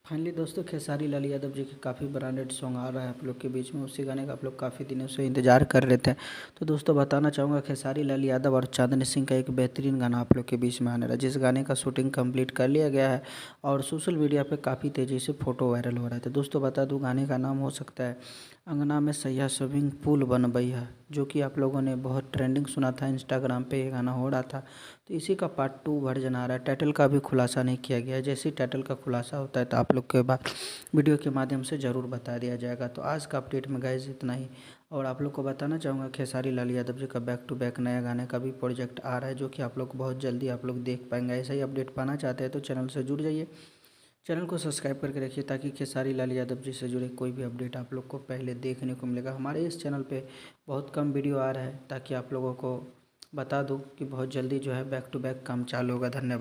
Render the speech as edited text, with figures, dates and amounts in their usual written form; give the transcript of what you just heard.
Finally दोस्तों खेसारी लाल यादव जी के काफ़ी ब्रांडेड सॉन्ग आ रहा है आप लोग के बीच में। उसी गाने का आप लोग काफ़ी दिनों से इंतजार कर रहे थे। तो दोस्तों बताना चाहूँगा खेसारी लाल यादव और चांदनी सिंह का एक बेहतरीन गाना आप लोग के बीच में आने रहा है, जिस गाने का शूटिंग कंप्लीट कर लिया गया है और सोशल मीडिया पे काफ़ी तेज़ी से फ़ोटो वायरल हो रहा है। तो दोस्तों बता दूँ गाने का नाम हो सकता है अंगना में सैया स्विमिंग पूल बनबैया, जो कि आप लोगों ने बहुत ट्रेंडिंग सुना था, इंस्टाग्राम पे ये गाना हो रहा था। तो इसी का पार्ट 2 वर्जन आ रहा है। टाइटल का भी खुलासा नहीं किया गया है। जैसे ही टाइटल का खुलासा होता है तो आप लोग के बाद वीडियो के माध्यम से ज़रूर बता दिया जाएगा। तो आज का अपडेट में गाइस इतना ही। और आप लोग को बताना चाहूँगा खेसारी लाल यादव जी का बैक टू बैक नया गाने का भी प्रोजेक्ट आ रहा है, जो कि आप लोग बहुत जल्दी आप लोग देख पाएंगे। ऐसा ही अपडेट पाना चाहते हैं तो चैनल से जुड़ जाइए, चैनल को सब्सक्राइब करके रखिए, ताकि खेसारी लाल यादव जी से जुड़े कोई भी अपडेट आप लोग को पहले देखने को मिलेगा। हमारे इस चैनल पे बहुत कम वीडियो आ रहा है, ताकि आप लोगों को बता दूं कि बहुत जल्दी जो है बैक टू बैक काम चालू होगा। धन्यवाद।